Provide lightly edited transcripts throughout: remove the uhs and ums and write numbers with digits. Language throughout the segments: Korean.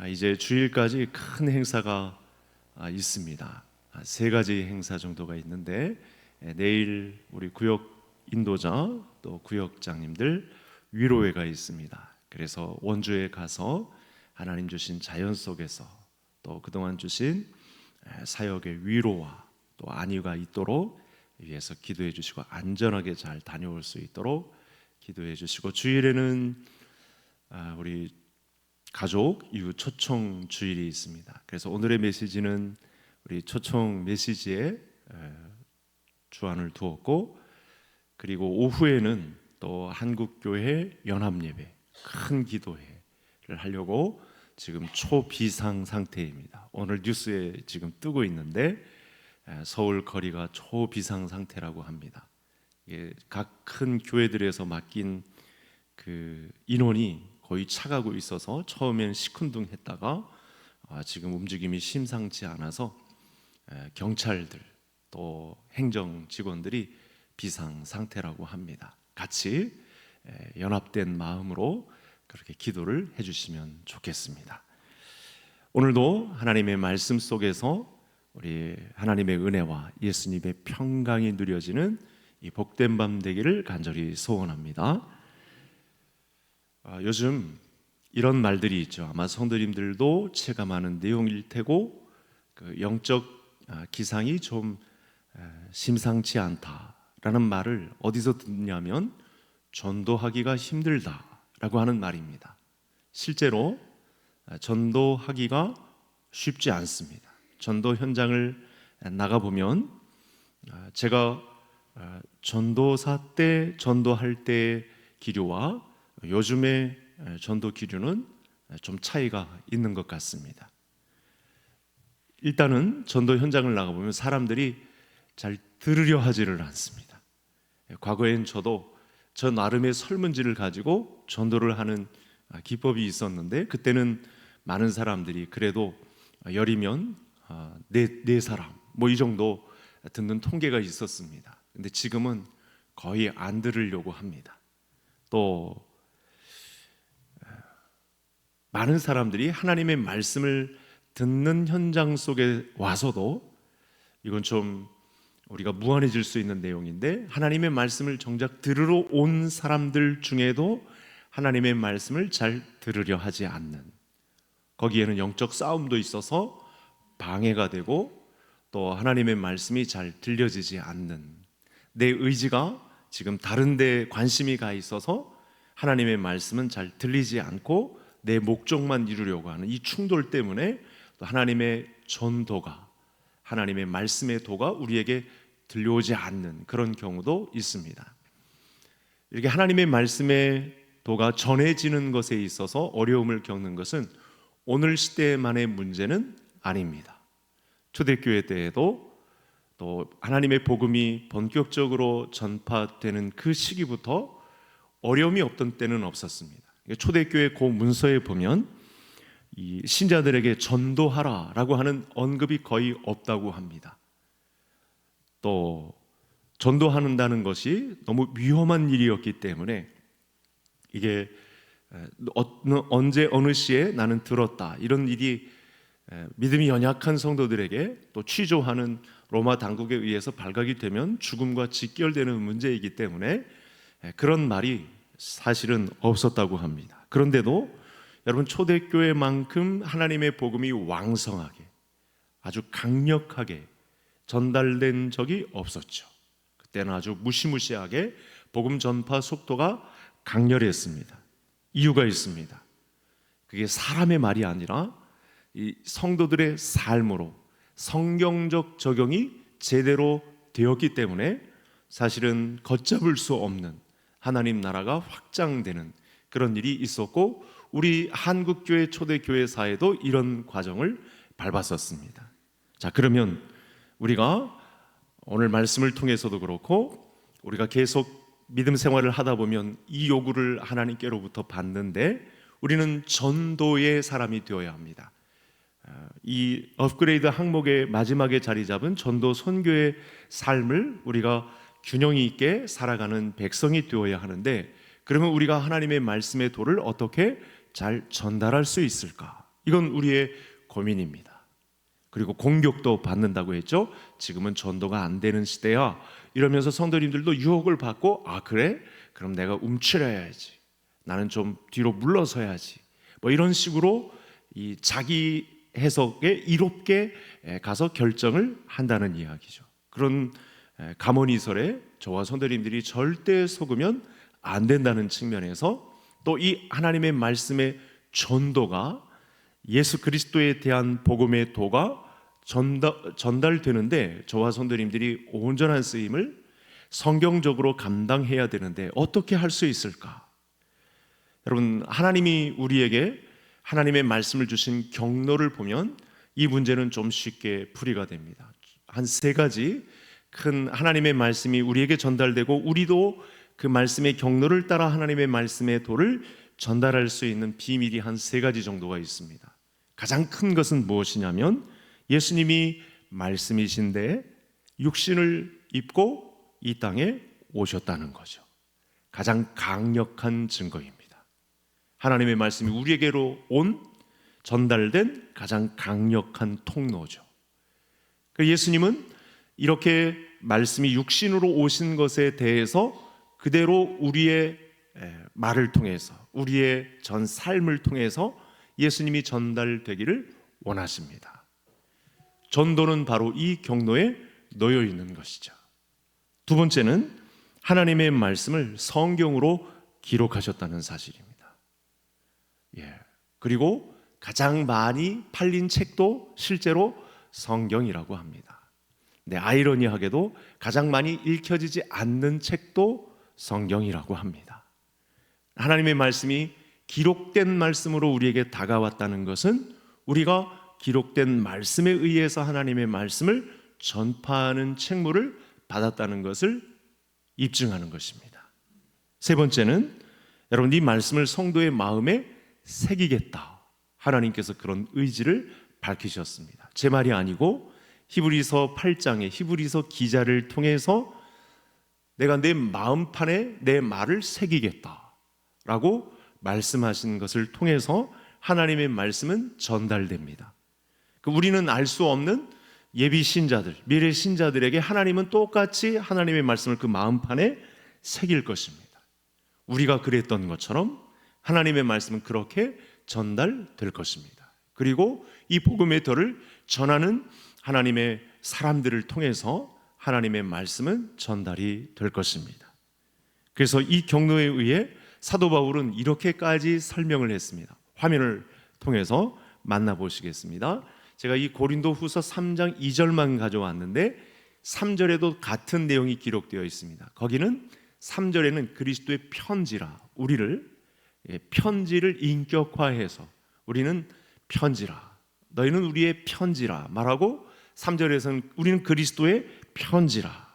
이제 주일까지 큰 행사가 있습니다. 세 가지 행사 정도가 있는데 내일 우리 구역 인도자 또 구역장님들 위로회가 있습니다. 그래서 원주에 가서 하나님 주신 자연 속에서 또 그동안 주신 사역의 위로와 또 안위가 있도록 위해서 기도해 주시고 안전하게 잘 다녀올 수 있도록 기도해 주시고, 주일에는 우리 가족 이후 초청 주일이 있습니다. 그래서 오늘의 메시지는 우리 초청 메시지에 주안을 두었고, 그리고 오후에는 또 한국교회 연합예배 큰 기도회를 하려고 지금 초비상 상태입니다. 오늘 뉴스에 지금 뜨고 있는데 서울 거리가 초비상 상태라고 합니다. 각 큰 교회들에서 맡긴 그 인원이 거의 차가고 있어서 처음엔 시큰둥했다가 지금 움직임이 심상치 않아서 경찰들 또 행정 직원들이 비상 상태라고 합니다. 같이 연합된 마음으로 그렇게 기도를 해주시면 좋겠습니다. 오늘도 하나님의 말씀 속에서 우리 하나님의 은혜와 예수님의 평강이 누려지는 이 복된 밤 되기를 간절히 소원합니다. 요즘 이런 말들이 있죠. 아마 성도님들도 체감하는 내용일 테고, 그 영적 기상이 좀 심상치 않다라는 말을 어디서 듣냐면 전도하기가 힘들다라고 하는 말입니다. 실제로 전도하기가 쉽지 않습니다. 전도 현장을 나가보면 제가 전도사 때 전도할 때의 기류와 요즘의 전도 기류는 좀 차이가 있는 것 같습니다. 일단은 전도 현장을 나가보면 사람들이 잘 들으려 하지를 않습니다. 과거엔 저도 저 나름의 설문지를 가지고 전도를 하는 기법이 있었는데, 그때는 많은 사람들이 그래도 열이면 네 사람 이 정도 듣는 통계가 있었습니다. 근데 지금은 거의 안 들으려고 합니다. 또 많은 사람들이 하나님의 말씀을 듣는 현장 속에 와서도, 이건 좀 우리가 무한해질 수 있는 내용인데, 하나님의 말씀을 정작 들으러 온 사람들 중에도 하나님의 말씀을 잘 들으려 하지 않는, 거기에는 영적 싸움도 있어서 방해가 되고 또 하나님의 말씀이 잘 들려지지 않는, 내 의지가 지금 다른 데 관심이 가 있어서 하나님의 말씀은 잘 들리지 않고 내 목적만 이루려고 하는 이 충돌 때문에 또 하나님의 전도가, 하나님의 말씀의 도가 우리에게 들려오지 않는 그런 경우도 있습니다. 이렇게 하나님의 말씀의 도가 전해지는 것에 있어서 어려움을 겪는 것은 오늘 시대만의 문제는 아닙니다. 초대교회 때에도 또 하나님의 복음이 본격적으로 전파되는 그 시기부터 어려움이 없던 때는 없었습니다. 초대교회 그 문서에 보면 이 신자들에게 전도하라라고 하는 언급이 거의 없다고 합니다. 또 전도한다는 것이 너무 위험한 일이었기 때문에 이게 언제 어느 시에 나는 들었다, 이런 일이 믿음이 연약한 성도들에게 또 취조하는 로마 당국에 의해서 발각이 되면 죽음과 직결되는 문제이기 때문에 그런 말이 사실은 없었다고 합니다. 그런데도 여러분, 초대교회만큼 하나님의 복음이 왕성하게 아주 강력하게 전달된 적이 없었죠. 그때는 아주 무시무시하게 복음 전파 속도가 강렬했습니다. 이유가 있습니다. 그게 사람의 말이 아니라 이 성도들의 삶으로 성경적 적용이 제대로 되었기 때문에 사실은 걷잡을 수 없는 하나님 나라가 확장되는 그런 일이 있었고, 우리 한국교회 초대교회사에도 이런 과정을 밟았었습니다. 자, 그러면 우리가 오늘 말씀을 통해서도 그렇고 우리가 계속 믿음 생활을 하다 보면 이 요구를 하나님께로부터 받는데, 우리는 전도의 사람이 되어야 합니다. 이 업그레이드 항목의 마지막에 자리 잡은 전도 선교의 삶을 우리가 균형 있게 살아가는 백성이 되어야 하는데, 그러면 우리가 하나님의 말씀의 도를 어떻게 잘 전달할 수 있을까? 이건 우리의 고민입니다. 그리고 공격도 받는다고 했죠. 지금은 전도가 안 되는 시대야. 이러면서 성도님들도 유혹을 받고, 아 그래? 그럼 내가 움츠려야지. 나는 좀 뒤로 물러서야지. 뭐 이런 식으로 이 자기 해석에 이롭게 가서 결정을 한다는 이야기죠. 그런 감언이설에 저와 성도님들이 절대 속으면 안 된다는 측면에서, 또 이 하나님의 말씀의 전도가 예수 그리스도에 대한 복음의 도가 전달되는데 저와 성도님들이 온전한 쓰임을 성경적으로 감당해야 되는데 어떻게 할 수 있을까? 여러분, 하나님이 우리에게 하나님의 말씀을 주신 경로를 보면 이 문제는 좀 쉽게 풀이가 됩니다. 한 세 가지 큰 하나님의 말씀이 우리에게 전달되고 우리도 그 말씀의 경로를 따라 하나님의 말씀의 도를 전달할 수 있는 비밀이 한 세 가지 정도가 있습니다. 가장 큰 것은 무엇이냐면 예수님이 말씀이신데 육신을 입고 이 땅에 오셨다는 거죠. 가장 강력한 증거입니다. 하나님의 말씀이 우리에게로 전달된 가장 강력한 통로죠. 예수님은 이렇게 말씀이 육신으로 오신 것에 대해서 그대로 우리의 말을 통해서, 우리의 전 삶을 통해서 예수님이 전달되기를 원하십니다. 전도는 바로 이 경로에 놓여 있는 것이죠. 두 번째는 하나님의 말씀을 성경으로 기록하셨다는 사실입니다. 그리고 가장 많이 팔린 책도 실제로 성경이라고 합니다. 아이러니하게도 가장 많이 읽혀지지 않는 책도 성경이라고 합니다. 하나님의 말씀이 기록된 말씀으로 우리에게 다가왔다는 것은 우리가 기록된 말씀에 의해서 하나님의 말씀을 전파하는 책무를 받았다는 것을 입증하는 것입니다. 세 번째는 여러분, 이 말씀을 성도의 마음에 새기겠다. 하나님께서 그런 의지를 밝히셨습니다. 제 말이 아니고 히브리서 8장의 히브리서 기자를 통해서 내가 내 마음판에 내 말을 새기겠다라고 말씀하신 것을 통해서 하나님의 말씀은 전달됩니다. 우리는 알 수 없는 예비 신자들, 미래 신자들에게 하나님은 똑같이 하나님의 말씀을 그 마음판에 새길 것입니다. 우리가 그랬던 것처럼 하나님의 말씀은 그렇게 전달될 것입니다. 그리고 이 복음의 덕을 전하는 하나님의 사람들을 통해서 하나님의 말씀은 전달이 될 것입니다. 그래서 이 경로에 의해 사도 바울은 이렇게까지 설명을 했습니다. 화면을 통해서 만나보시겠습니다. 제가 이 고린도후서 3장 2절만 가져왔는데 3절에도 같은 내용이 기록되어 있습니다. 거기는 3절에는 그리스도의 편지라, 우리를 편지를 인격화해서 우리는 편지라, 너희는 우리의 편지라 말하고 3절에서는 우리는 그리스도의 편지라,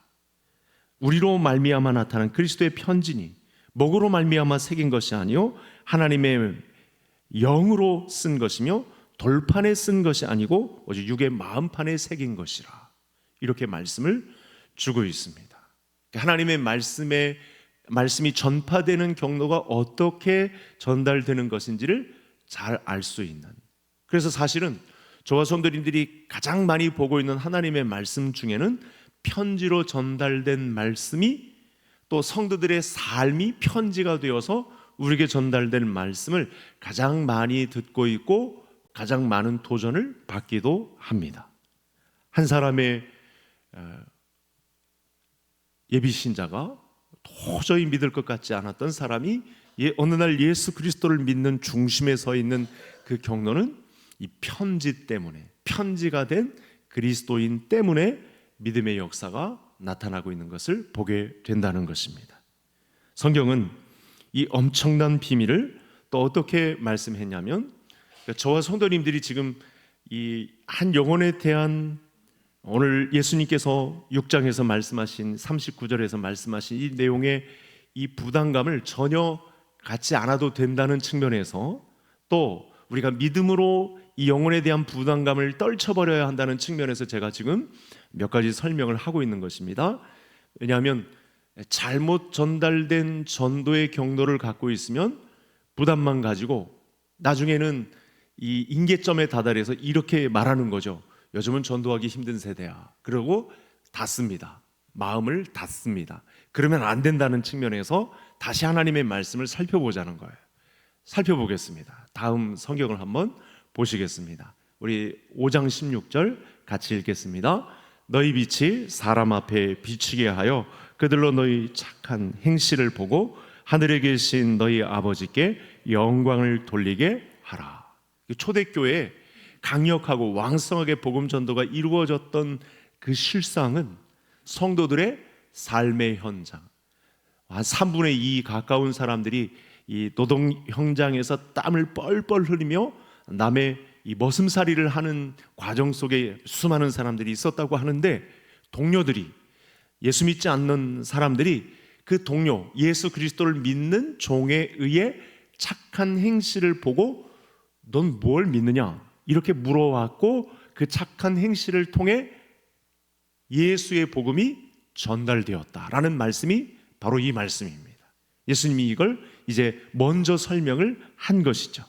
우리로 말미암아 나타난 그리스도의 편지니 목으로 말미암아 새긴 것이 아니요 하나님의 영으로 쓴 것이며 돌판에 쓴 것이 아니고 오직 육의 마음판에 새긴 것이라, 이렇게 말씀을 주고 있습니다. 하나님의 말씀이 전파되는 경로가 어떻게 전달되는 것인지를 잘 알 수 있는, 그래서 사실은 저와 성도님들이 가장 많이 보고 있는 하나님의 말씀 중에는 편지로 전달된 말씀이, 또 성도들의 삶이 편지가 되어서 우리에게 전달된 말씀을 가장 많이 듣고 있고 가장 많은 도전을 받기도 합니다. 한 사람의 예비신자가 도저히 믿을 것 같지 않았던 사람이 어느 날 예수 그리스도를 믿는 중심에 서 있는 그 경로는 이 편지 때문에, 편지가 된 그리스도인 때문에 믿음의 역사가 나타나고 있는 것을 보게 된다는 것입니다. 성경은 이 엄청난 비밀을 또 어떻게 말씀했냐면, 저와 성도님들이 지금 이 한 영혼에 대한, 오늘 예수님께서 6장에서 말씀하신 39절에서 말씀하신 이 내용의 이 부담감을 전혀 갖지 않아도 된다는 측면에서, 또 우리가 믿음으로 이 영혼에 대한 부담감을 떨쳐버려야 한다는 측면에서 제가 지금 몇 가지 설명을 하고 있는 것입니다. 왜냐하면 잘못 전달된 전도의 경로를 갖고 있으면 부담만 가지고 나중에는 이 임계점에 다다려서 이렇게 말하는 거죠. 요즘은 전도하기 힘든 세대야. 그러고 닫습니다. 마음을 닫습니다. 그러면 안 된다는 측면에서 다시 하나님의 말씀을 살펴보자는 거예요. 살펴보겠습니다. 다음 성경을 한번 보시겠습니다. 우리 5장 16절 같이 읽겠습니다. 너희 빛이 사람 앞에 비치게 하여 그들로 너희 착한 행실을 보고 하늘에 계신 너희 아버지께 영광을 돌리게 하라. 초대교회에 강력하고 왕성하게 복음 전도가 이루어졌던 그 실상은 성도들의 삶의 현장, 한 3분의 2 가까운 사람들이 이 노동 현장에서 땀을 뻘뻘 흘리며 남의 이 머슴살이를 하는 과정 속에 수많은 사람들이 있었다고 하는데, 동료들이, 예수 믿지 않는 사람들이 그 동료 예수 그리스도를 믿는 종에 의해 착한 행실을 보고 넌 뭘 믿느냐 이렇게 물어왔고, 그 착한 행실을 통해 예수의 복음이 전달되었다라는 말씀이 바로 이 말씀입니다. 예수님이 이걸 이제 먼저 설명을 한 것이죠.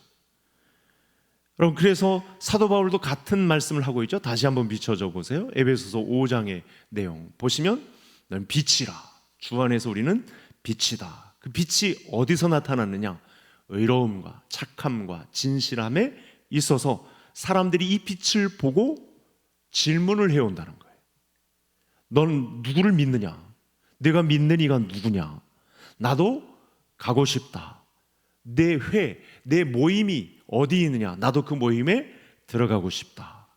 여러분, 그래서 사도 바울도 같은 말씀을 하고 있죠. 다시 한번 비춰줘 보세요. 에베소서 5장의 내용 보시면 넌 빛이라. 주 안에서 우리는 빛이다. 그 빛이 어디서 나타났느냐? 의로움과 착함과 진실함에 있어서 사람들이 이 빛을 보고 질문을 해온다는 거예요. 넌 누구를 믿느냐? 내가 믿는 이가 누구냐? 나도 가고 싶다. 내 회, 내 모임이 어디 있느냐? 나도 그 모임에 들어가고 싶다.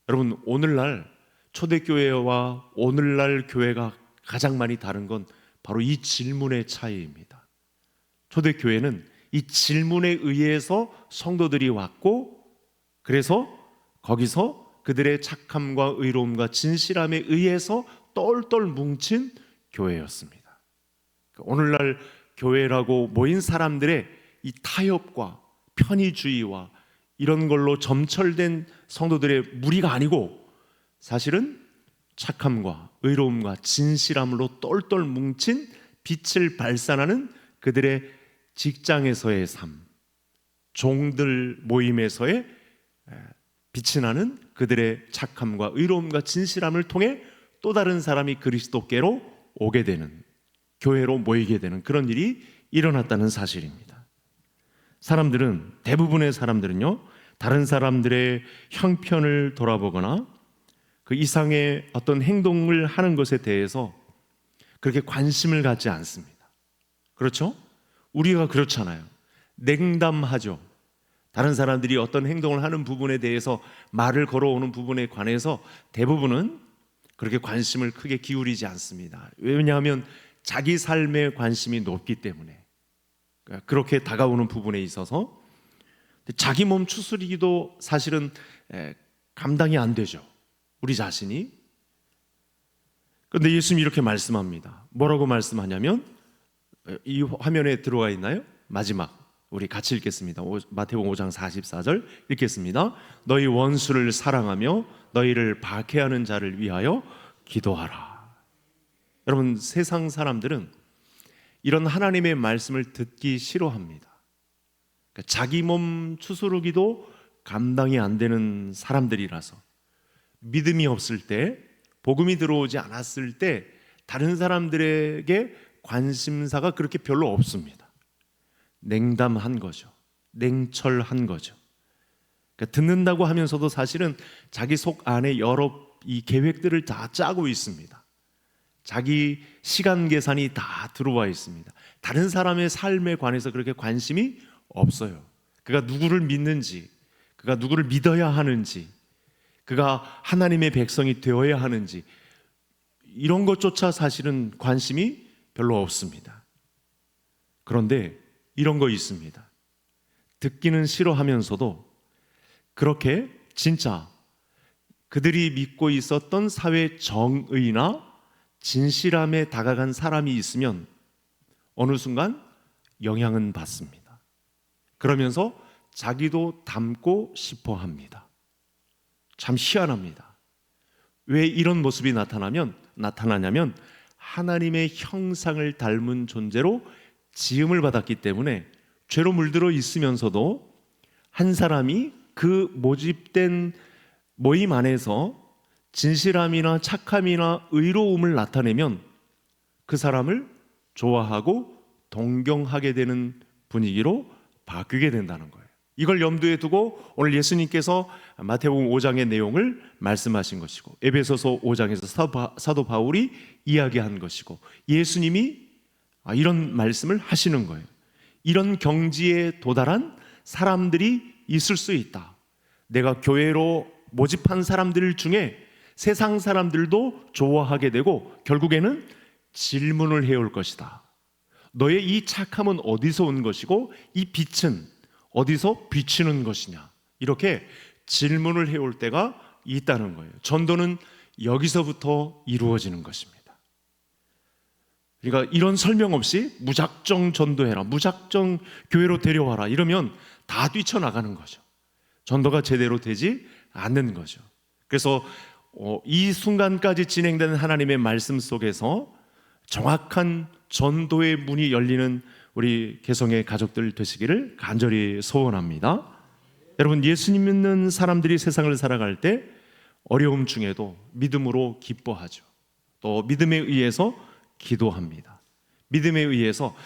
여러분, 오늘날 초대교회와 오늘날 교회가 가장 많이 다른 건 바로 이 질문의 차이입니다. 초대교회는 이 질문에 의해서 성도들이 왔고, 그래서 거기서 그들의 착함과 의로움과 진실함에 의해서 똘똘 뭉친 교회였습니다. 오늘날 교회라고 모인 사람들의 이 타협과 편의주의와 이런 걸로 점철된 성도들의 무리가 아니고, 사실은 착함과 의로움과 진실함으로 똘똘 뭉친 빛을 발산하는 그들의 직장에서의 삶, 종들 모임에서의 빛이 나는 그들의 착함과 의로움과 진실함을 통해 또 다른 사람이 그리스도께로 오게 되는, 교회로 모이게 되는 그런 일이 일어났다는 사실입니다. 대부분의 사람들은요, 다른 사람들의 형편을 돌아보거나 그 이상의 어떤 행동을 하는 것에 대해서 그렇게 관심을 갖지 않습니다. 그렇죠? 우리가 그렇잖아요. 냉담하죠. 다른 사람들이 어떤 행동을 하는 부분에 대해서, 말을 걸어오는 부분에 관해서 대부분은 그렇게 관심을 크게 기울이지 않습니다. 왜냐하면 자기 삶에 관심이 높기 때문에, 그렇게 다가오는 부분에 있어서 자기 몸 추스리기도 사실은 감당이 안 되죠, 우리 자신이. 그런데 예수님이 이렇게 말씀합니다. 뭐라고 말씀하냐면, 이 화면에 들어와 있나요? 마지막 우리 같이 읽겠습니다. 마태복음 5장 44절 읽겠습니다. 너희 원수를 사랑하며 너희를 박해하는 자를 위하여 기도하라. 여러분, 세상 사람들은 이런 하나님의 말씀을 듣기 싫어합니다. 그러니까 자기 몸 추스르기도 감당이 안 되는 사람들이라서, 믿음이 없을 때, 복음이 들어오지 않았을 때 다른 사람들에게 관심사가 그렇게 별로 없습니다. 냉담한 거죠. 냉철한 거죠. 그러니까 듣는다고 하면서도 사실은 자기 속 안에 여러 이 계획들을 다 짜고 있습니다. 자기 시간 계산이 다 들어와 있습니다. 다른 사람의 삶에 관해서 그렇게 관심이 없어요. 그가 누구를 믿는지, 그가 누구를 믿어야 하는지, 그가 하나님의 백성이 되어야 하는지, 이런 것조차 사실은 관심이 별로 없습니다. 그런데 이런 거 있습니다. 듣기는 싫어하면서도 그렇게 진짜 그들이 믿고 있었던 사회 정의나 진실함에 다가간 사람이 있으면 어느 순간 영향은 받습니다. 그러면서 자기도 닮고 싶어 합니다. 참 희한합니다. 왜 이런 모습이 나타나냐면 하나님의 형상을 닮은 존재로 지음을 받았기 때문에 죄로 물들어 있으면서도 한 사람이 그 모집된 모임 안에서 진실함이나 착함이나 의로움을 나타내면 그 사람을 좋아하고 동경하게 되는 분위기로 바뀌게 된다는 거예요. 이걸 염두에 두고 오늘 예수님께서 마태복음 5장의 내용을 말씀하신 것이고, 에베소서 5장에서 사도 바울이 이야기한 것이고, 예수님이 이런 말씀을 하시는 거예요. 이런 경지에 도달한 사람들이 있을 수 있다. 내가 교회로 모집한 사람들 중에 세상 사람들도 좋아하게 되고 결국에는 질문을 해올 것이다. 너의 이 착함은 어디서 온 것이고 이 빛은 어디서 비치는 것이냐, 이렇게 질문을 해올 때가 있다는 거예요. 전도는 여기서부터 이루어지는 것입니다. 그러니까 이런 설명 없이 무작정 전도해라, 무작정 교회로 데려와라 이러면 다 뛰쳐나가는 거죠. 전도가 제대로 되지 않는 거죠. 그래서 이 순간까지 진행되는 하나님의 말씀 속에서 정확한 전도의 문이 열리는 우리 개성의 가족들 되시기를 간절히 소원합니다. 여러분, 예수님 믿는 사람들이 세상을 살아갈 때 어려움 중에도 믿음으로 기뻐하죠. 또 믿음에 의해서 기도합니다. 믿음에 의해서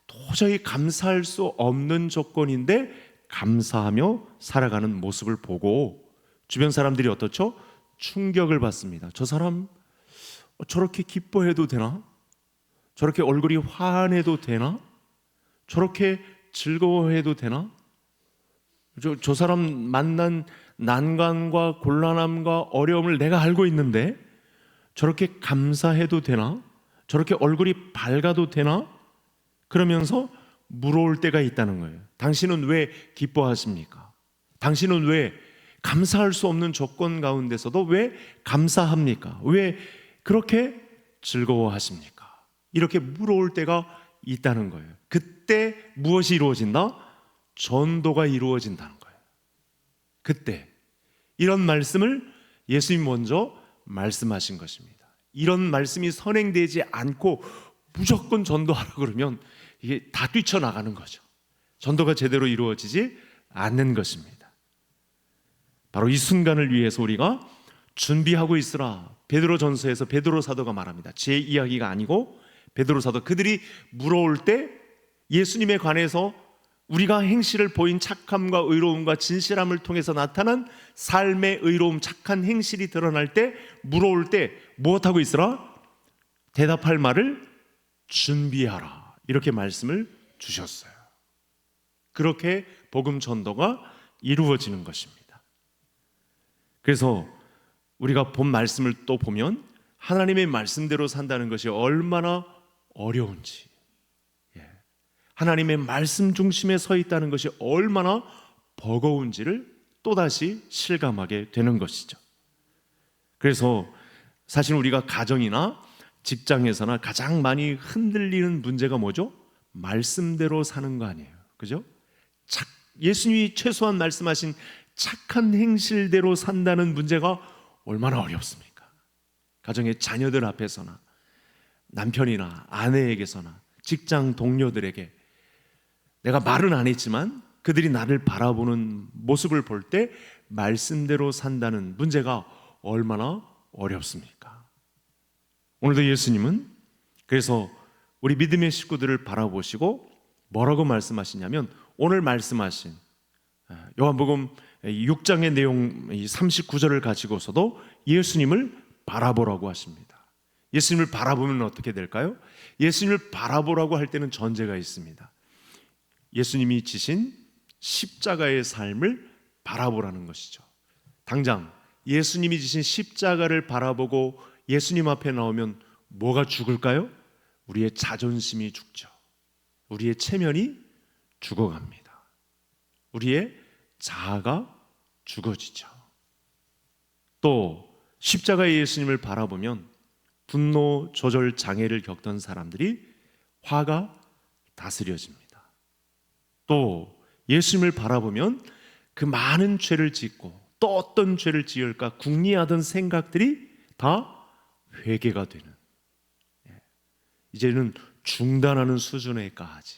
도저히 감사할 수 없는 조건인데 감사하며 살아가는 모습을 보고 주변 사람들이 어떻죠? 충격을 받습니다. 저 사람 저렇게 기뻐해도 되나? 저렇게 얼굴이 환해도 되나? 저렇게 즐거워해도 되나? 저 사람 만난 난관과 곤란함과 어려움을 내가 알고 있는데 저렇게 감사해도 되나? 저렇게 얼굴이 밝아도 되나? 그러면서 물어올 때가 있다는 거예요. 당신은 왜 기뻐하십니까? 당신은 왜 감사할 수 없는 조건 가운데서도 왜 감사합니까? 왜 그렇게 즐거워하십니까? 이렇게 물어올 때가 있다는 거예요. 그때 무엇이 이루어진다? 전도가 이루어진다는 거예요. 그때 이런 말씀을 예수님 먼저 말씀하신 것입니다. 이런 말씀이 선행되지 않고 무조건 전도하라 그러면 이게 다 뛰쳐나가는 거죠. 전도가 제대로 이루어지지 않는 것입니다. 바로 이 순간을 위해서 우리가 준비하고 있으라. 베드로전서에서 베드로 사도가 말합니다. 제 이야기가 아니고 베드로 사도, 그들이 물어올 때 예수님에 관해서 우리가 행실을 보인 착함과 의로움과 진실함을 통해서 나타난 삶의 의로움, 착한 행실이 드러날 때 물어올 때 무엇하고 있으라? 대답할 말을 준비하라, 이렇게 말씀을 주셨어요. 그렇게 복음 전도가 이루어지는 것입니다. 그래서 우리가 본 말씀을 또 보면 하나님의 말씀대로 산다는 것이 얼마나 어려운지, 하나님의 말씀 중심에 서 있다는 것이 얼마나 버거운지를 또다시 실감하게 되는 것이죠. 그래서 사실 우리가 가정이나 직장에서나 가장 많이 흔들리는 문제가 뭐죠? 말씀대로 사는 거 아니에요, 그죠? 예수님이 최소한 말씀하신 착한 행실대로 산다는 문제가 얼마나 어렵습니까? 가정의 자녀들 앞에서나 남편이나 아내에게서나 직장 동료들에게 내가 말은 안 했지만 그들이 나를 바라보는 모습을 볼 때 말씀대로 산다는 문제가 얼마나 어렵습니까? 오늘도 예수님은 그래서 우리 믿음의 식구들을 바라보시고 뭐라고 말씀하시냐면, 오늘 말씀하신 요한복음 6장의 내용 39절을 가지고서도 예수님을 바라보라고 하십니다. 예수님을 바라보면 어떻게 될까요? 예수님을 바라보라고 할 때는 전제가 있습니다. 예수님이 지신 십자가의 삶을 바라보라는 것이죠. 당장 예수님이 지신 십자가를 바라보고 예수님 앞에 나오면 뭐가 죽을까요? 우리의 자존심이 죽죠. 우리의 체면이 죽어갑니다. 우리의 자아가 죽어지죠. 또 십자가의 예수님을 바라보면 분노 조절 장애를 겪던 사람들이 화가 다스려집니다. 또 예수님을 바라보면 그 많은 죄를 짓고 또 어떤 죄를 지을까 궁리하던 생각들이 다 회개가 되는, 이제는 중단하는 수준에까지,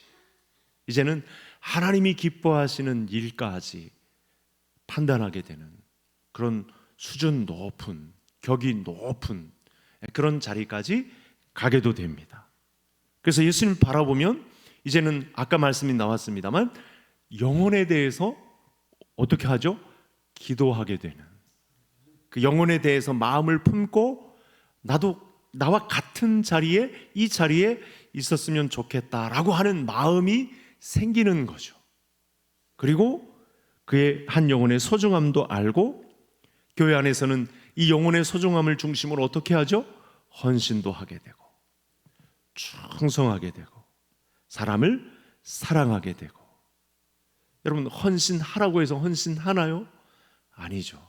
이제는 하나님이 기뻐하시는 일까지 판단하게 되는 그런 수준 높은, 격이 높은 그런 자리까지 가게도 됩니다. 그래서 예수님 바라보면 이제는 아까 말씀이 나왔습니다만 영혼에 대해서 어떻게 하죠? 기도하게 되는, 그 영혼에 대해서 마음을 품고 나도 나와 같은 자리에, 이 자리에 있었으면 좋겠다라고 하는 마음이 생기는 거죠. 그리고 그의 한 영혼의 소중함도 알고 교회 안에서는 이 영혼의 소중함을 중심으로 어떻게 하죠? 헌신도 하게 되고 충성하게 되고 사람을 사랑하게 되고. 여러분, 헌신하라고 해서 헌신하나요? 아니죠.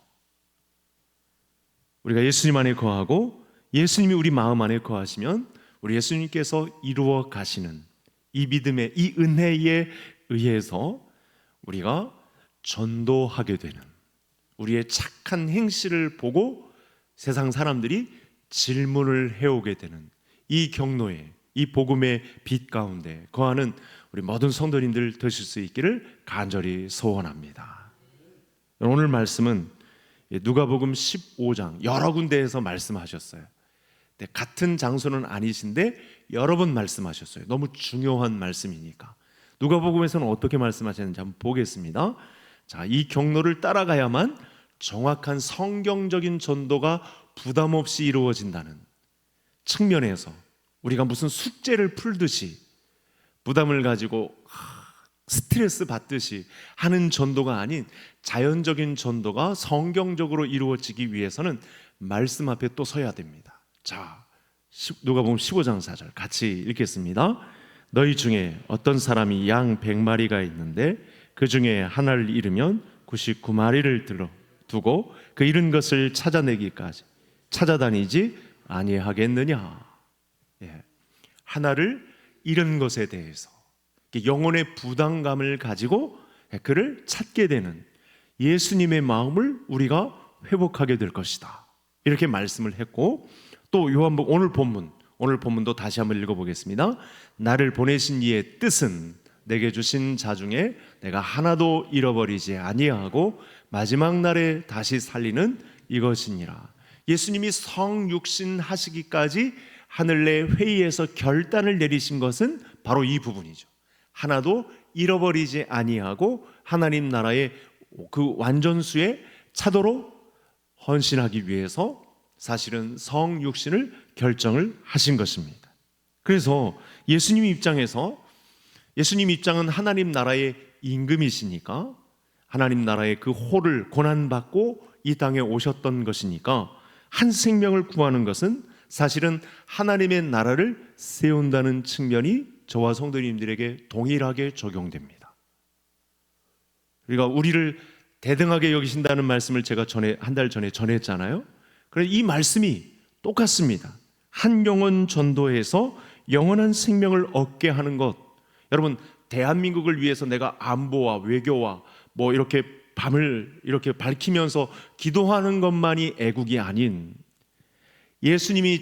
우리가 예수님 안에 거하고 예수님이 우리 마음 안에 거하시면 우리 예수님께서 이루어 가시는 이 믿음의, 이 은혜에 의해서 우리가 전도하게 되는, 우리의 착한 행실을 보고 세상 사람들이 질문을 해오게 되는 이 경로에, 이 복음의 빛 가운데 거하는 우리 모든 성도님들 되실 수 있기를 간절히 소원합니다. 오늘 말씀은 누가복음 15장 여러 군데에서 말씀하셨어요. 같은 장소는 아니신데 여러 번 말씀하셨어요. 너무 중요한 말씀이니까. 누가복음에서는 어떻게 말씀하셨는지 한번 보겠습니다. 자, 이 경로를 따라가야만 정확한 성경적인 전도가 부담 없이 이루어진다는 측면에서 우리가 무슨 숙제를 풀듯이 부담을 가지고 스트레스 받듯이 하는 전도가 아닌 자연적인 전도가 성경적으로 이루어지기 위해서는 말씀 앞에 또 서야 됩니다. 자, 누가복음 15장 4절 같이 읽겠습니다. 너희 중에 어떤 사람이 양 100마리가 있는데 그 중에 하나를 잃으면 99마리를 두고 그 잃은 것을 찾아내기까지 찾아다니지 아니하겠느냐. 예. 하나를 잃은 것에 대해서 영혼의 부담감을 가지고 그를 찾게 되는 예수님의 마음을 우리가 회복하게 될 것이다, 이렇게 말씀을 했고, 또 요한복음 오늘 본문도 다시 한번 읽어보겠습니다. 나를 보내신 이의 뜻은 내게 주신 자 중에 내가 하나도 잃어버리지 아니하고 마지막 날에 다시 살리는 이것이니라. 예수님이 성육신 하시기까지 하늘 내 회의에서 결단을 내리신 것은 바로 이 부분이죠. 하나도 잃어버리지 아니하고 하나님 나라의 그 완전수에 차도록 헌신하기 위해서 사실은 성육신을 결정을 하신 것입니다. 그래서 예수님 입장은 하나님 나라의 임금이시니까, 하나님 나라의 그 호를 고난받고 이 땅에 오셨던 것이니까 한 생명을 구하는 것은 사실은 하나님의 나라를 세운다는 측면이 저와 성도님들에게 동일하게 적용됩니다. 그러니까 우리를 대등하게 여기신다는 말씀을 제가 한 달 전에 전했잖아요. 그래서 이 말씀이 똑같습니다. 한 영혼 전도해서 영원한 생명을 얻게 하는 것. 여러분, 대한민국을 위해서 내가 안보와 외교와 뭐 이렇게 밤을 이렇게 밝히면서 기도하는 것만이 애국이 아닌, 예수님이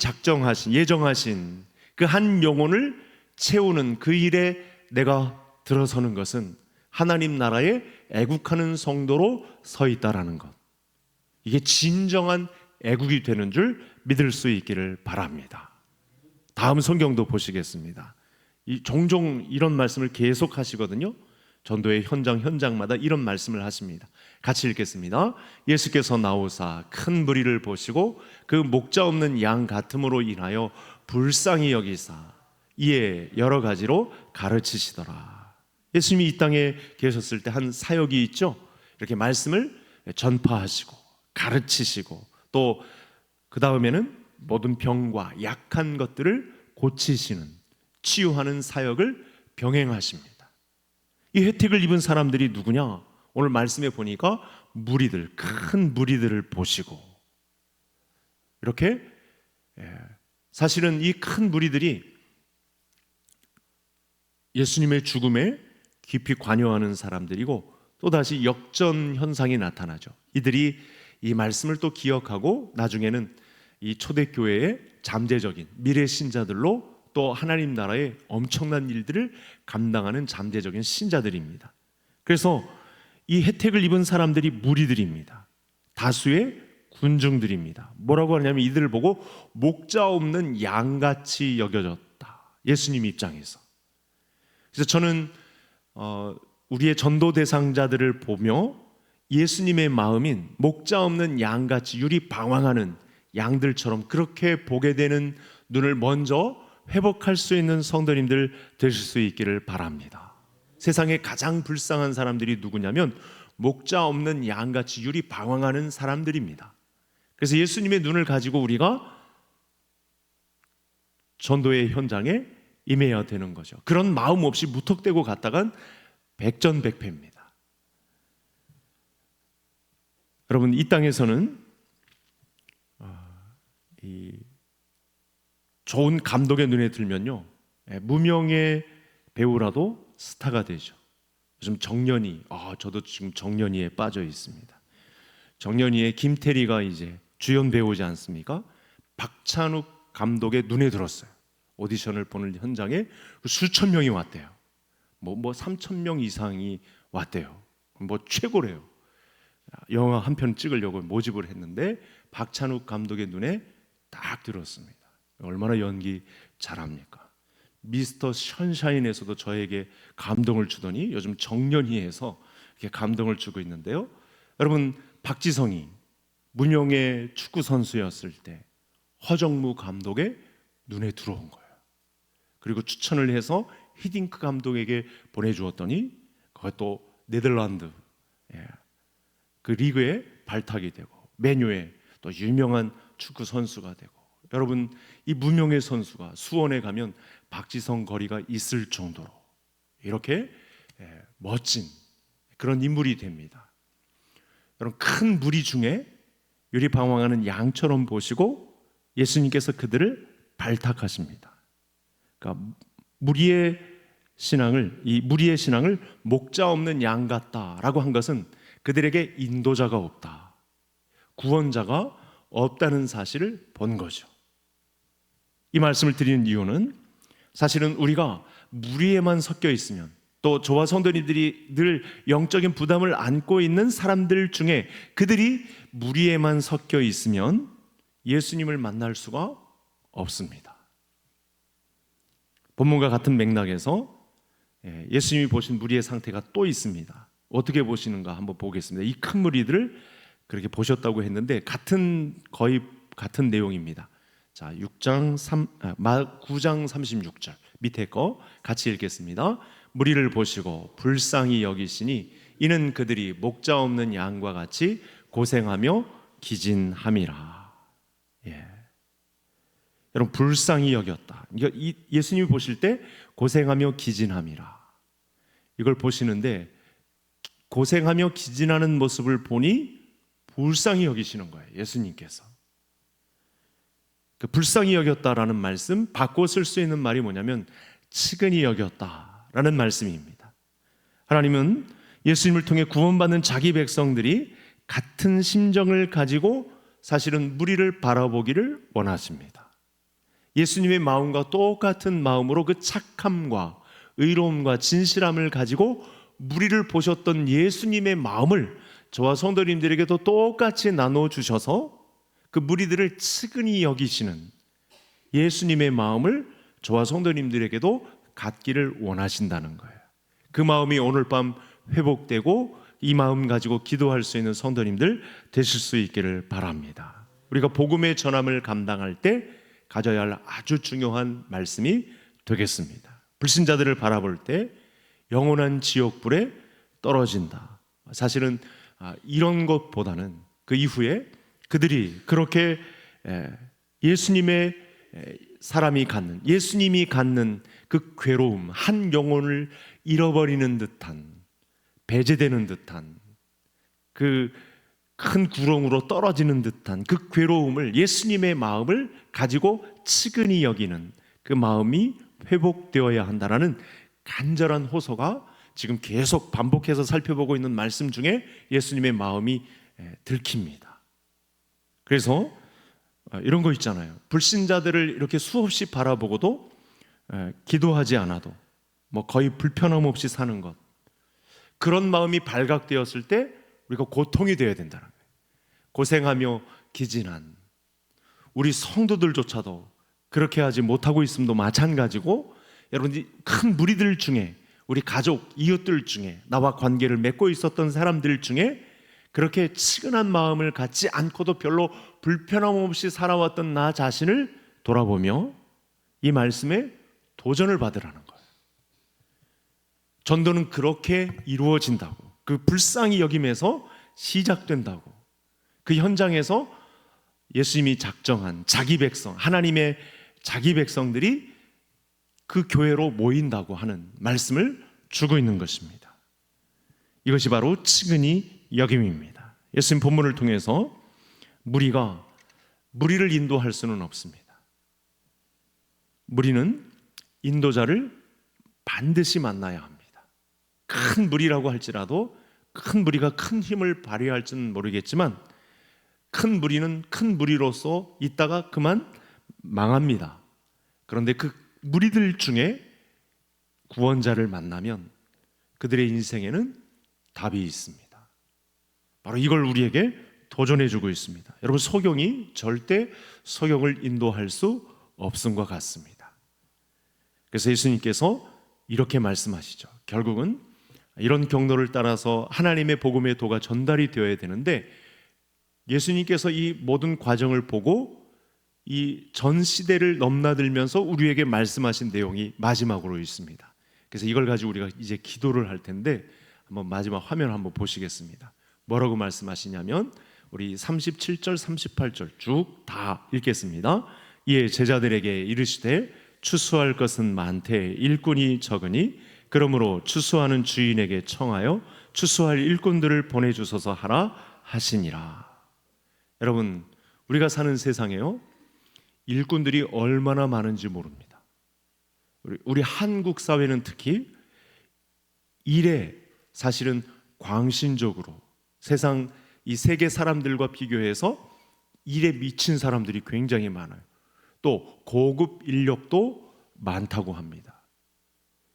예정하신 그 한 영혼을 채우는 그 일에 내가 들어서는 것은 하나님 나라에 애국하는 성도로 서 있다라는 것. 이게 진정한 애국이 되는 줄 믿을 수 있기를 바랍니다. 다음 성경도 보시겠습니다. 종종 이런 말씀을 계속 하시거든요. 전도의 현장마다 이런 말씀을 하십니다. 같이 읽겠습니다. 예수께서 나오사 큰 무리를 보시고 그 목자 없는 양 같음으로 인하여 불쌍히 여기사 이에 여러 가지로 가르치시더라. 예수님이 이 땅에 계셨을 때 한 사역이 있죠. 이렇게 말씀을 전파하시고 가르치시고 또 그 다음에는 모든 병과 약한 것들을 고치시는, 치유하는 사역을 병행하십니다. 이 혜택을 입은 사람들이 누구냐? 오늘 말씀에 보니까 큰 무리들을 보시고, 이렇게 사실은 이 큰 무리들이 예수님의 죽음에 깊이 관여하는 사람들이고, 또다시 역전 현상이 나타나죠. 이들이 이 말씀을 또 기억하고 나중에는 이 초대교회의 잠재적인 미래 신자들로 또 하나님 나라의 엄청난 일들을 감당하는 잠재적인 신자들입니다. 그래서 이 혜택을 입은 사람들이 무리들입니다. 다수의 군중들입니다. 뭐라고 하냐면 이들을 보고 목자 없는 양같이 여겨졌다. 예수님 입장에서. 그래서 저는 우리의 전도 대상자들을 보며 예수님의 마음인 목자 없는 양같이 유리방황하는 양들처럼 그렇게 보게 되는 눈을 먼저 회복할 수 있는 성도님들 되실 수 있기를 바랍니다. 세상에 가장 불쌍한 사람들이 누구냐면 목자 없는 양같이 유리방황하는 사람들입니다. 그래서 예수님의 눈을 가지고 우리가 전도의 현장에 임해야 되는 거죠. 그런 마음 없이 무턱대고 갔다간 백전백패입니다. 여러분, 이 땅에서는 이 좋은 감독의 눈에 들면요, 무명의 배우라도 스타가 되죠. 요즘 정년이, 저도 지금 정년이에 빠져 있습니다. 정년이에 김태리가 이제 주연 배우지 않습니까? 박찬욱 감독의 눈에 들었어요. 오디션을 보는 현장에 수천 명이 왔대요. 뭐 3천 명 이상이 왔대요. 뭐 최고래요. 영화 한 편 찍으려고 모집을 했는데 박찬욱 감독의 눈에 딱 들었습니다. 얼마나 연기 잘합니까? 미스터 션샤인에서도 저에게 감동을 주더니 요즘 정년희에서 이렇게 감동을 주고 있는데요. 여러분, 박지성이 무명의 축구 선수였을 때 허정무 감독의 눈에 들어온 거예요. 그리고 추천을 해서 히딩크 감독에게 보내주었더니 그것도 네덜란드 그 리그에 발탁이 되고 맨유의 또 유명한 축구 선수가 되고, 여러분, 이 무명의 선수가 수원에 가면 박지성 거리가 있을 정도로 이렇게 멋진 그런 인물이 됩니다. 여러분, 큰 무리 중에 유리방황하는 양처럼 보시고 예수님께서 그들을 발탁하십니다. 그러니까 무리의 신앙을 목자 없는 양 같다라고 한 것은 그들에게 인도자가 없다, 구원자가 없다는 사실을 본 거죠. 이 말씀을 드리는 이유는 사실은 우리가 무리에만 섞여 있으면, 또 저와 성도님들이 늘 영적인 부담을 안고 있는 사람들 중에 그들이 무리에만 섞여 있으면 예수님을 만날 수가 없습니다. 본문과 같은 맥락에서 예수님이 보신 무리의 상태가 또 있습니다. 어떻게 보시는가 한번 보겠습니다. 이 큰 무리들을 그렇게 보셨다고 했는데 거의 같은 내용입니다. 자, 9장 36절 밑에 거 같이 읽겠습니다. 무리를 보시고 불쌍히 여기시니 이는 그들이 목자 없는 양과 같이 고생하며 기진함이라. 여러분, 불쌍히 여겼다. 예수님이 보실 때 고생하며 기진함이라. 이걸 보시는데 고생하며 기진하는 모습을 보니 불쌍히 여기시는 거예요. 예수님께서. 그 불쌍히 여겼다라는 말씀, 바꿔 쓸 수 있는 말이 뭐냐면 측은히 여겼다라는 말씀입니다. 하나님은 예수님을 통해 구원받는 자기 백성들이 같은 심정을 가지고 사실은 무리를 바라보기를 원하십니다. 예수님의 마음과 똑같은 마음으로 그 착함과 의로움과 진실함을 가지고 무리를 보셨던 예수님의 마음을 저와 성도님들에게도 똑같이 나눠주셔서 그 무리들을 측은히 여기시는 예수님의 마음을 저와 성도님들에게도 갖기를 원하신다는 거예요. 그 마음이 오늘 밤 회복되고 이 마음 가지고 기도할 수 있는 성도님들 되실 수 있기를 바랍니다. 우리가 복음의 전함을 감당할 때 가져야 할 아주 중요한 말씀이 되겠습니다. 불신자들을 바라볼 때 영원한 지옥불에 떨어진다. 사실은 이런 것보다는 그 이후에 그들이 그렇게 예수님의 사람이 갖는, 예수님이 갖는 그 괴로움, 한 영혼을 잃어버리는 듯한, 배제되는 듯한, 그 큰 구렁으로 떨어지는 듯한 그 괴로움을, 예수님의 마음을 가지고 측은히 여기는 그 마음이 회복되어야 한다라는 간절한 호소가 지금 계속 반복해서 살펴보고 있는 말씀 중에 예수님의 마음이 들킵니다. 그래서 이런 거 있잖아요. 불신자들을 이렇게 수없이 바라보고도 기도하지 않아도 뭐 거의 불편함 없이 사는 것, 그런 마음이 발각되었을 때 우리가 고통이 되어야 된다는 거예요. 고생하며 기진한 우리 성도들조차도 그렇게 하지 못하고 있음도 마찬가지고, 여러분, 큰 무리들 중에, 우리 가족, 이웃들 중에, 나와 관계를 맺고 있었던 사람들 중에 그렇게 치근한 마음을 갖지 않고도 별로 불편함 없이 살아왔던 나 자신을 돌아보며 이 말씀에 도전을 받으라는 거예요. 전도는 그렇게 이루어진다고, 그 불쌍히 여김에서 시작된다고, 그 현장에서 예수님이 작정한 자기 백성, 하나님의 자기 백성들이 그 교회로 모인다고 하는 말씀을 주고 있는 것입니다. 이것이 바로 치근히 여김입니다. 예수님 본문을 통해서 무리가 무리를 인도할 수는 없습니다. 무리는 인도자를 반드시 만나야 합니다. 큰 무리라고 할지라도 큰 무리가 큰 힘을 발휘할지는 모르겠지만 큰 무리는 큰 무리로서 있다가 그만 망합니다. 그런데 그 무리들 중에 구원자를 만나면 그들의 인생에는 답이 있습니다. 바로 이걸 우리에게 도전해 주고 있습니다. 여러분, 소경이 절대 소경을 인도할 수 없음과 같습니다. 그래서 예수님께서 이렇게 말씀하시죠. 결국은 이런 경로를 따라서 하나님의 복음의 도가 전달이 되어야 되는데, 예수님께서 이 모든 과정을 보고 이 전 시대를 넘나들면서 우리에게 말씀하신 내용이 마지막으로 있습니다. 그래서 이걸 가지고 우리가 이제 기도를 할 텐데, 한번 마지막 화면 한번 보시겠습니다. 뭐라고 말씀하시냐면 우리 37절 38절 쭉 다 읽겠습니다. 이에 제자들에게 이르시되 추수할 것은 많되 일꾼이 적으니 그러므로 추수하는 주인에게 청하여 추수할 일꾼들을 보내주소서 하라 하시니라. 여러분, 우리가 사는 세상에요, 일꾼들이 얼마나 많은지 모릅니다. 우리 한국 사회는 특히 일에 사실은 광신적으로 세상 이 세계 사람들과 비교해서 일에 미친 사람들이 굉장히 많아요. 또 고급 인력도 많다고 합니다.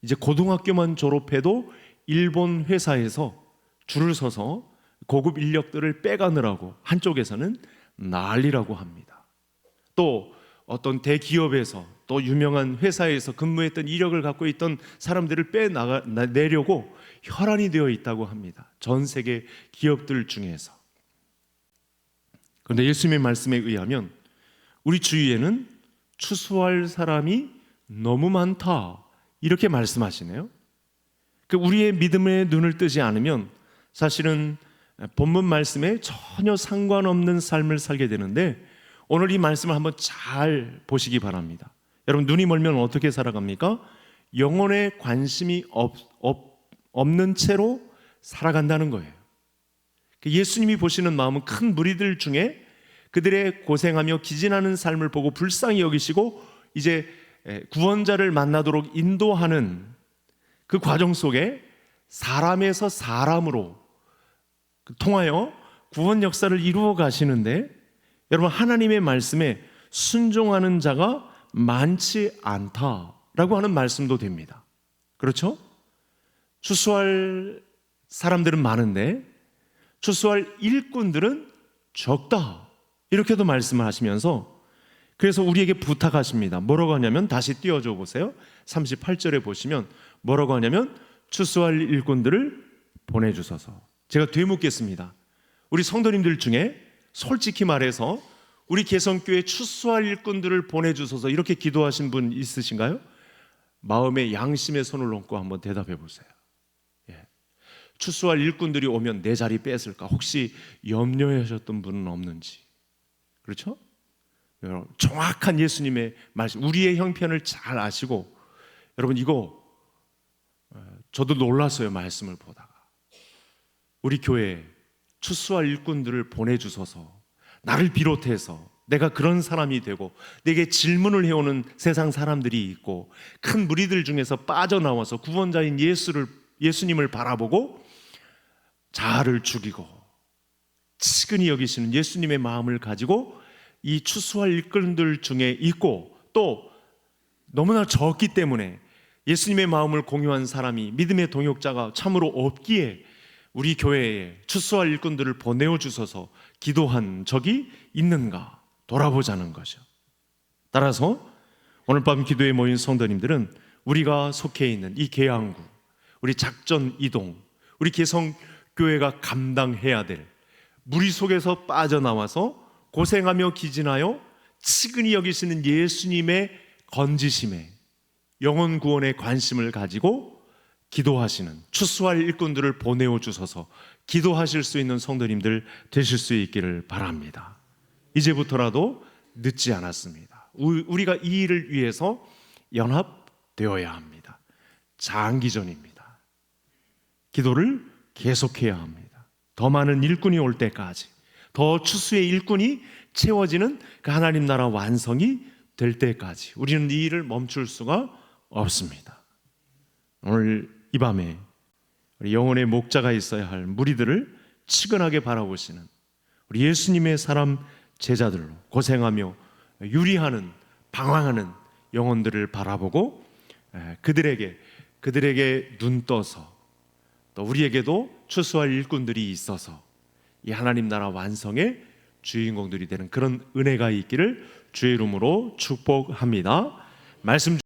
이제 고등학교만 졸업해도 일본 회사에서 줄을 서서 고급 인력들을 빼가느라고 한쪽에서는 난리라고 합니다. 또 어떤 대기업에서 또 유명한 회사에서 근무했던 이력을 갖고 있던 사람들을 빼내려고 혈안이 되어 있다고 합니다. 전 세계 기업들 중에서. 그런데 예수님의 말씀에 의하면 우리 주위에는 추수할 사람이 너무 많다, 이렇게 말씀하시네요. 우리의 믿음에 눈을 뜨지 않으면 사실은 본문 말씀에 전혀 상관없는 삶을 살게 되는데, 오늘 이 말씀을 한번 잘 보시기 바랍니다. 여러분, 눈이 멀면 어떻게 살아갑니까? 영혼에 관심이 없는 채로 살아간다는 거예요. 예수님이 보시는 마음은 큰 무리들 중에 그들의 고생하며 기진하는 삶을 보고 불쌍히 여기시고 이제 구원자를 만나도록 인도하는 그 과정 속에 사람에서 사람으로 통하여 구원 역사를 이루어 가시는데, 여러분, 하나님의 말씀에 순종하는 자가 많지 않다라고 하는 말씀도 됩니다. 그렇죠? 추수할 사람들은 많은데 추수할 일꾼들은 적다, 이렇게도 말씀을 하시면서 그래서 우리에게 부탁하십니다. 뭐라고 하냐면, 다시 띄워줘 보세요. 38절에 보시면 뭐라고 하냐면 추수할 일꾼들을 보내주소서. 제가 되묻겠습니다. 우리 성도님들 중에 솔직히 말해서 우리 개성교회 추수할 일꾼들을 보내주소서 이렇게 기도하신 분 있으신가요? 마음의 양심의 손을 얹고 한번 대답해 보세요. 추수할 일꾼들이 오면 내 자리 뺏을까 혹시 염려하셨던 분은 없는지. 그렇죠? 여러분, 정확한 예수님의 말씀, 우리의 형편을 잘 아시고, 여러분, 이거 저도 놀랐어요. 말씀을 보다가 우리 교회에 추수할 일꾼들을 보내주소서, 나를 비롯해서 내가 그런 사람이 되고 내게 질문을 해오는 세상 사람들이 있고 큰 무리들 중에서 빠져나와서 구원자인 예수님을 바라보고 자아를 죽이고 치근히 여기시는 예수님의 마음을 가지고 이 추수할 일꾼들 중에 있고, 또 너무나 적기 때문에 예수님의 마음을 공유한 사람이, 믿음의 동역자가 참으로 없기에 우리 교회에 추수할 일꾼들을 보내어 주셔서 기도한 적이 있는가 돌아보자는 거죠. 따라서 오늘 밤 기도에 모인 성도님들은 우리가 속해 있는 이 계양구, 우리 작전 이동, 우리 개성교회가 감당해야 될 무리 속에서 빠져나와서 고생하며 기진하여 치근히 여기시는 예수님의 건지심에 영혼 구원에 관심을 가지고 기도하시는, 추수할 일꾼들을 보내어 주셔서 기도하실 수 있는 성도님들 되실 수 있기를 바랍니다. 이제부터라도 늦지 않았습니다. 우리가 이 일을 위해서 연합되어야 합니다. 장기전입니다. 기도를 계속해야 합니다. 더 많은 일꾼이 올 때까지, 더 추수의 일꾼이 채워지는 그 하나님 나라 완성이 될 때까지 우리는 이 일을 멈출 수가 없습니다. 오늘 이 밤에 우리 영혼의 목자가 있어야 할 무리들을 치근하게 바라보시는 우리 예수님의 사람 제자들로 고생하며 유리하는, 방황하는 영혼들을 바라보고 그들에게 눈 떠서 또 우리에게도 추수할 일꾼들이 있어서 이 하나님 나라 완성의 주인공들이 되는 그런 은혜가 있기를 주의 이름으로 축복합니다. 말씀